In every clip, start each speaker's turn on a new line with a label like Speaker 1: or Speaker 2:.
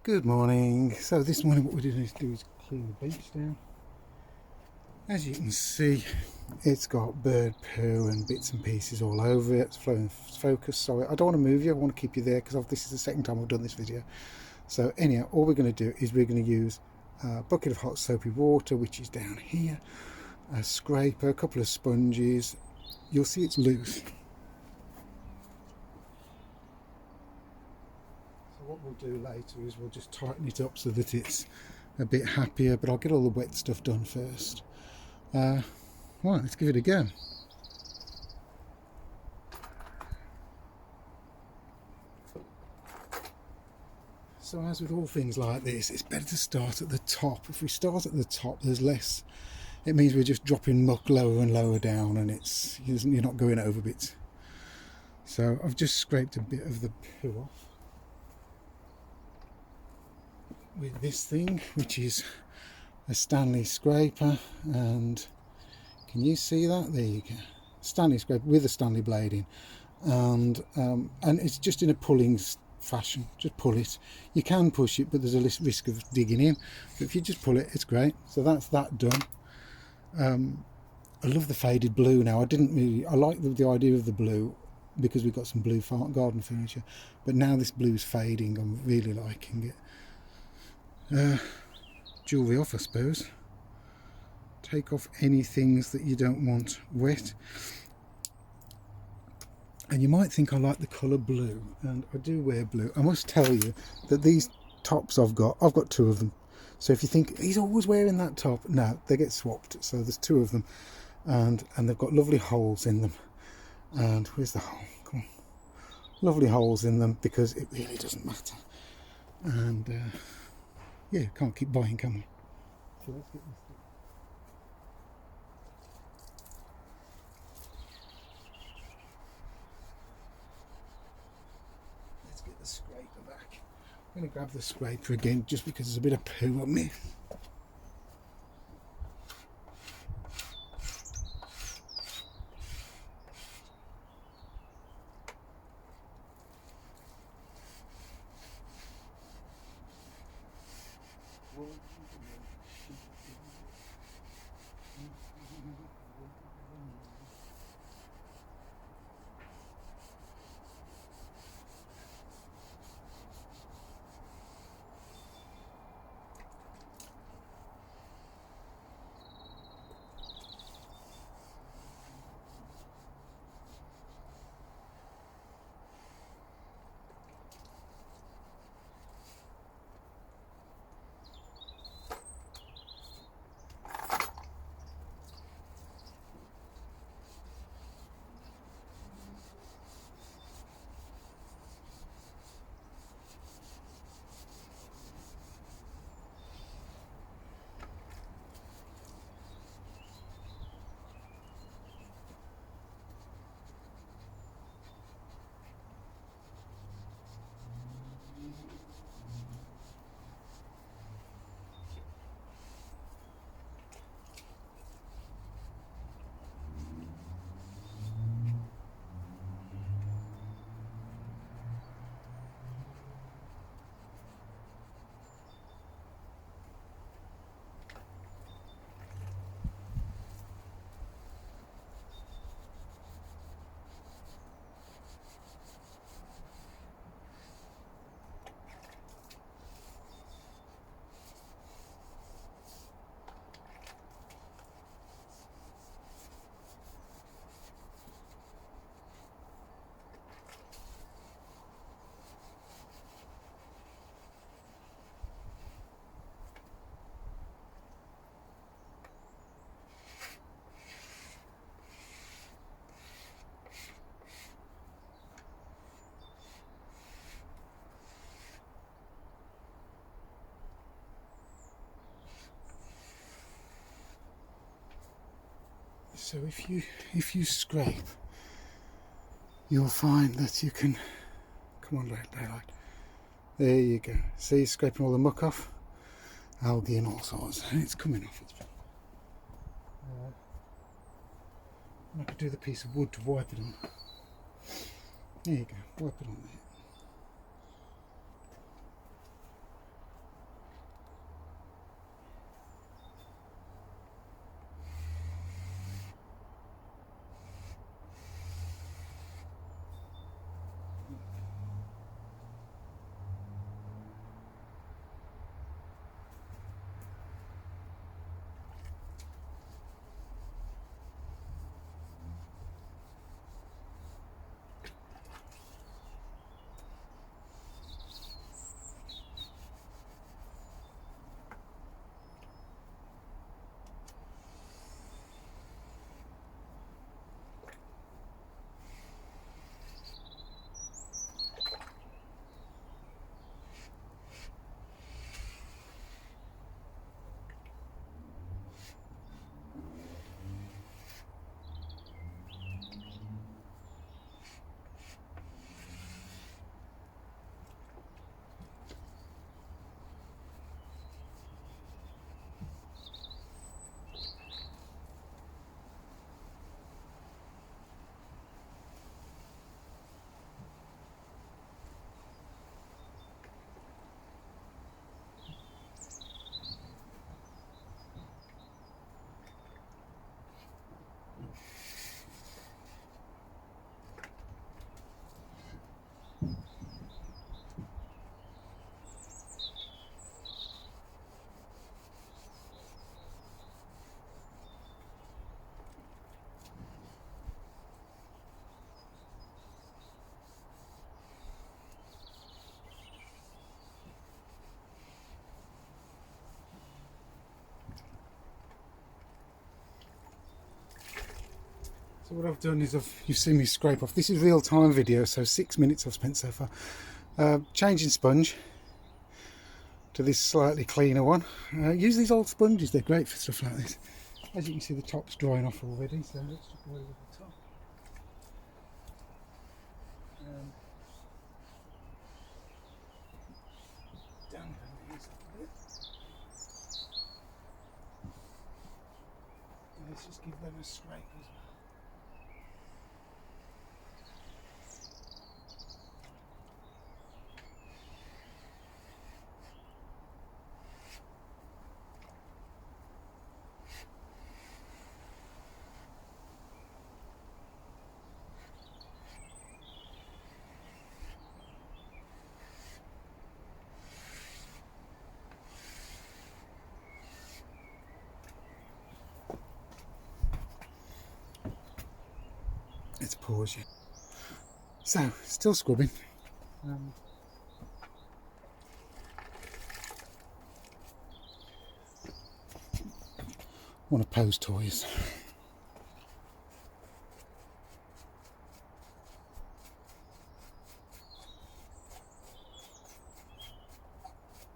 Speaker 1: Good morning. So this morning what we're going to do is clean the bench down. As you can see, it's got bird poo and bits and pieces all over it. It's flowing focus. Sorry, I don't want to move you. I want to keep you there because this is the second time I've done this video. So anyhow, all we're going to do is we're going to use a bucket of hot soapy water, which is down here, a scraper, a couple of sponges. You'll see it's loose. What we'll do later is we'll just tighten it up so that it's a bit happier, but I'll get all the wet stuff done first. Right, let's give it a go. So as with all things like this, it's better to start at the top. If we start at the top, there's less, it means we're just dropping muck lower and lower down, and you're not going over bits. So I've just scraped a bit of the poo off with this thing, which is a Stanley scraper, and can you see that? There you go, Stanley scraper with a Stanley blade in, and it's just in a pulling fashion. Just pull it. You can push it, but there's a risk of digging in, but if you just pull it, it's great. So that's that done. I love the faded blue now. I like the idea of the blue because we've got some blue garden furniture, but now this blue is fading. I'm really liking it. Jewellery off, I suppose. Take off any things that you don't want wet. And you might think I like the colour blue, and I do wear blue. I must tell you that these tops I've got two of them. So if you think he's always wearing that top, no, they get swapped. So there's two of them, and they've got lovely holes in them. And where's the hole? Come on. Lovely holes in them because it really doesn't matter. And yeah, can't keep buying, can we? So let's get this thing. Let's get the scraper back. I'm going to grab the scraper again just because there's a bit of poo on me. So if you scrape, you'll find that you can, come on daylight, there you go. See, scraping all the muck off, algae and all sorts, and it's coming off. I could do the piece of wood to wipe it on. There you go, wipe it on there. So what I've done is you've seen me scrape off. This is real time video, so 6 minutes I've spent so far. Changing sponge to this slightly cleaner one. Use these old sponges, they're great for stuff like this. As you can see, the top's drying off already, so let's just go over the top. Dampen these up a bit. And let's just give them a scrape as well. Let's pause you. So, still scrubbing. One of Poe's toys.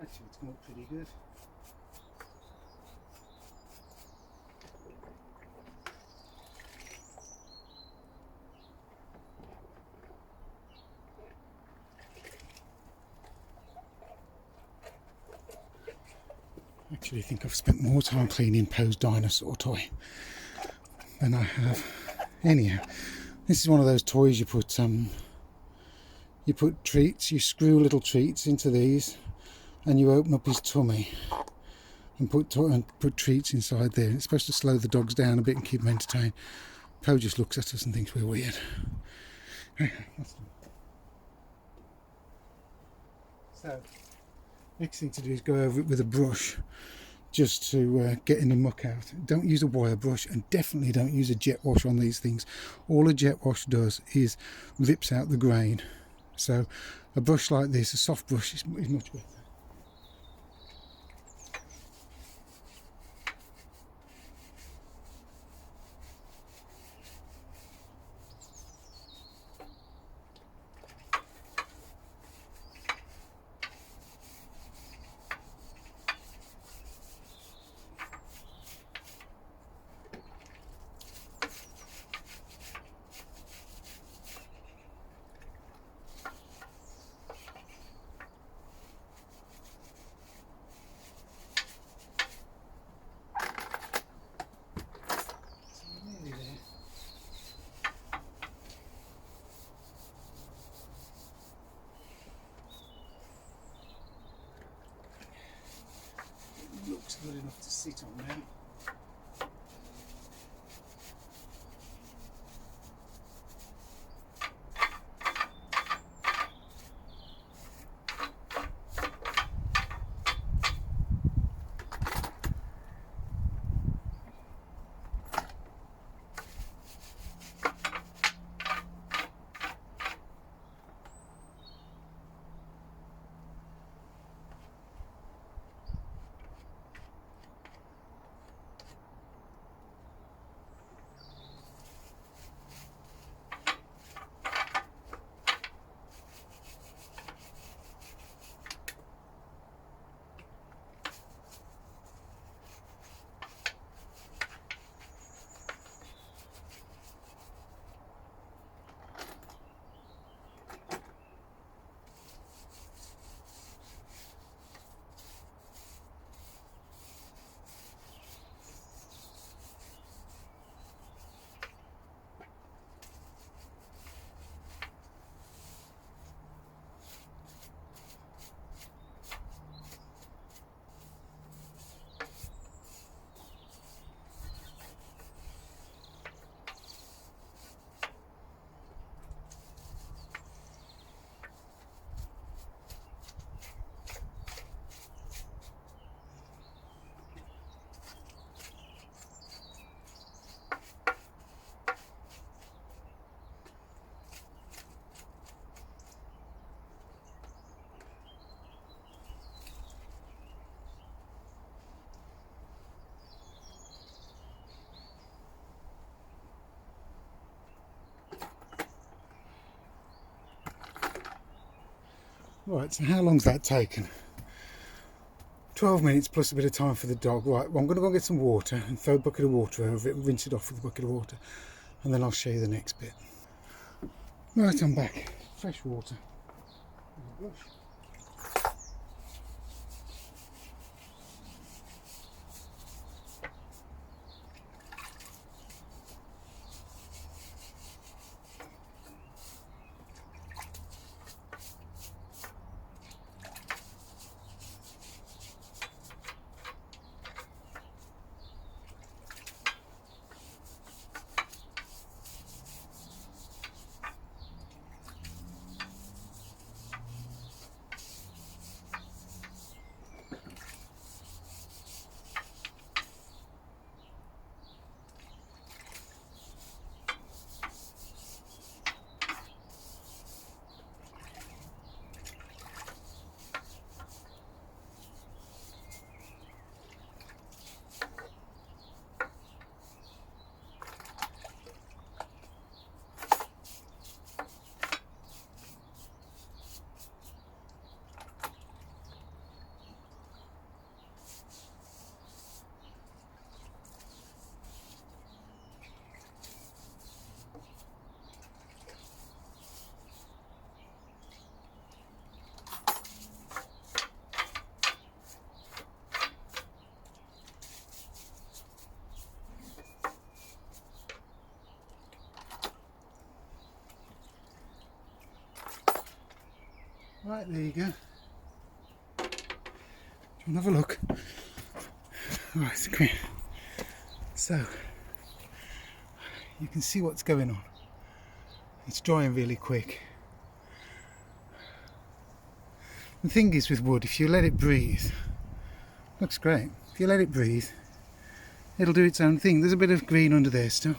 Speaker 1: Actually, it's come up pretty good. Actually, I think I've spent more time cleaning Poe's dinosaur toy than I have. Anyhow, this is one of those toys you put treats, you screw little treats into these, and you open up his tummy and put treats inside there. It's supposed to slow the dogs down a bit and keep them entertained. Poe just looks at us and thinks we're weird. So, next thing to do is go over it with a brush, just to get any muck out. Don't use a wire brush, and definitely don't use a jet wash on these things. All a jet wash does is rips out the grain. So a brush like this, a soft brush, is much better. Looks good enough to sit on now. Right, so how long's that taken? 12 minutes plus a bit of time for the dog. Right, well, I'm going to go get some water and throw a bucket of water over it and rinse it off with a bucket of water, and then I'll show you the next bit. Right, I'm back. Fresh water. Oh my gosh. Right, there you go. Do you want to have a look? Right, come here. So, you can see what's going on. It's drying really quick. The thing is with wood, if you let it breathe, looks great. If you let it breathe, it'll do its own thing. There's a bit of green under there still,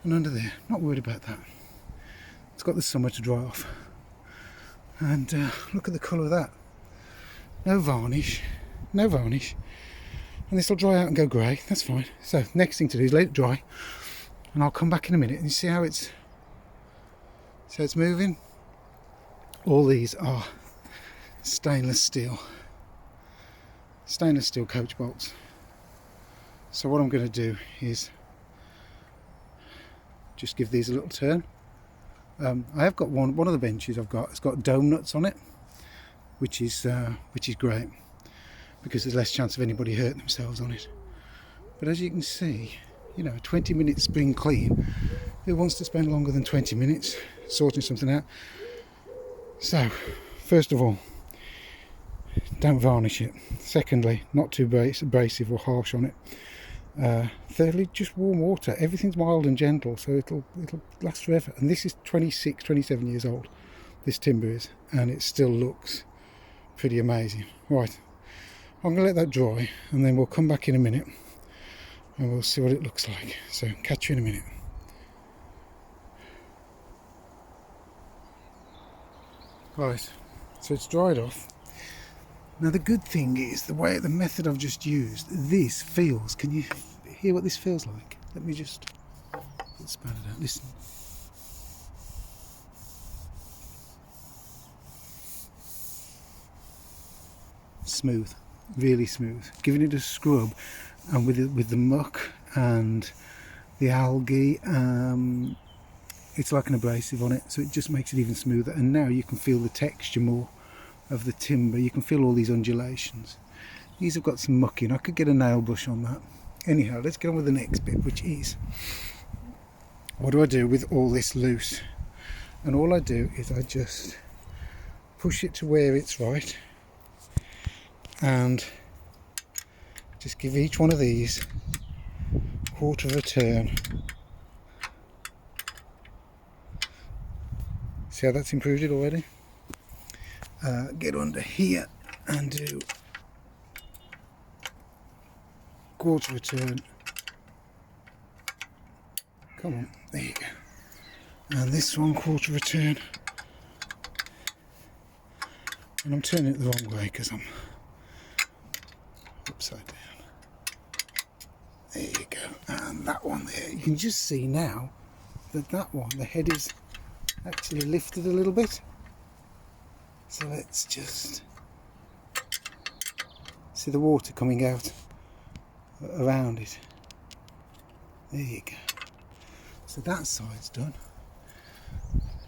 Speaker 1: and under there. Not worried about that. It's got the summer to dry off. And look at the colour of that. No varnish, no varnish. And this will dry out and go grey, that's fine. So next thing to do is let it dry, and I'll come back in a minute and you see how it's moving. All these are stainless steel coach bolts. So what I'm going to do is just give these a little turn. I have got one of the benches I've got, it's got dome nuts on it, which is great because there's less chance of anybody hurting themselves on it. But as you can see, you know, 20 minutes spring clean, who wants to spend longer than 20 minutes sorting something out? So first of all, don't varnish it. Secondly, not too abrasive or harsh on it. Thirdly, just warm water. Everything's mild and gentle, so it'll last forever. And this is 27 years old, this timber is, and it still looks pretty amazing. Right, I'm going to let that dry, and then we'll come back in a minute and we'll see what it looks like. So catch you in a minute. Right, so it's dried off. Now the good thing is, the method I've just used, this feels, can you hear what this feels like? Let me just span it out, listen. Smooth, really smooth. Giving it a scrub, and with the muck and the algae, it's like an abrasive on it, so it just makes it even smoother. And now you can feel the texture more of the timber. You can feel all these undulations. These have got some muck in. I could get a nail brush on that. Anyhow, let's get on with the next bit, which is, what do I do with all this loose? And all I do is I just push it to where it's right, and just give each one of these a quarter of a turn. See how that's improved it already? Get under here and do quarter of a turn. Come on, there you go. And this one, quarter of a turn. And I'm turning it the wrong way because I'm upside down. There you go. And that one there, you can just see now that one, the head is actually lifted a little bit. So let's just see the water coming out around it. There you go. So that side's done.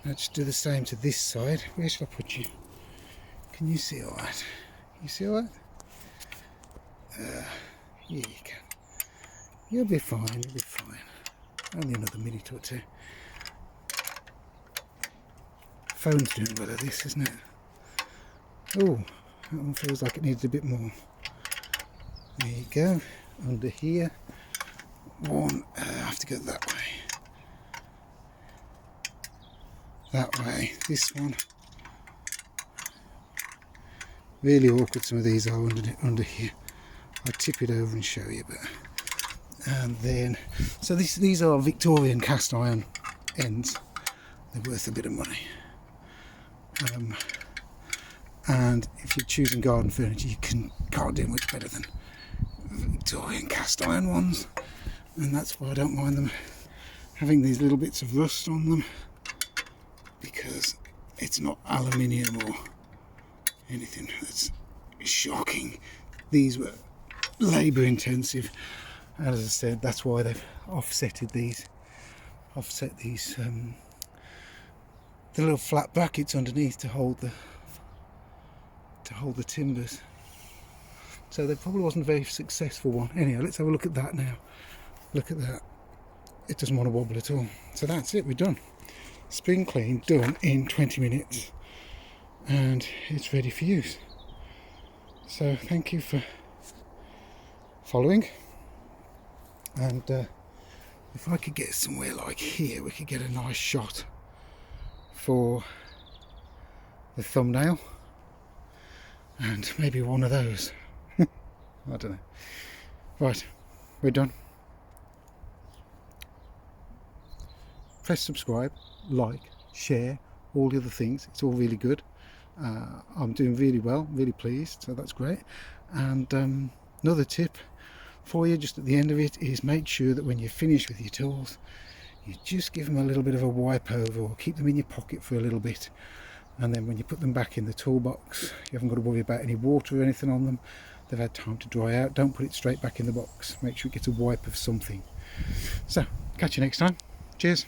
Speaker 1: Let's do the same to this side. Where should I put you? Can you see alright? You see alright? Here you go. You'll be fine, you'll be fine. Only another minute or two. Phone's doing well at this, isn't it? Oh, that one feels like it needs a bit more. There you go. Under here. One, I have to go that way. That way. This one. Really awkward some of these are under here. I'll tip it over and show you, but and then so these are Victorian cast iron ends. They're worth a bit of money. And if you're choosing garden furniture, you can't do much better than Victorian cast iron ones, and that's why I don't mind them having these little bits of rust on them, because it's not aluminium or anything that's shocking. These were labour intensive, and as I said, that's why they've offset these the little flat brackets underneath to hold the timbers. So there probably wasn't a very successful one. Anyhow, let's have a look at that now. Look at that. It doesn't want to wobble at all. So that's it, we're done. Spring clean, done in 20 minutes. And it's ready for use. So thank you for following. And if I could get somewhere like here, we could get a nice shot for the thumbnail. And maybe one of those. I don't know. Right, we're done. Press subscribe, like, share, all the other things. It's all really good. I'm doing really well, really pleased, so that's great. And another tip for you just at the end of it is make sure that when you're finished with your tools, you just give them a little bit of a wipe over, or keep them in your pocket for a little bit. And then when you put them back in the toolbox, you haven't got to worry about any water or anything on them. They've had time to dry out. Don't put it straight back in the box. Make sure it gets a wipe of something. So, catch you next time. Cheers.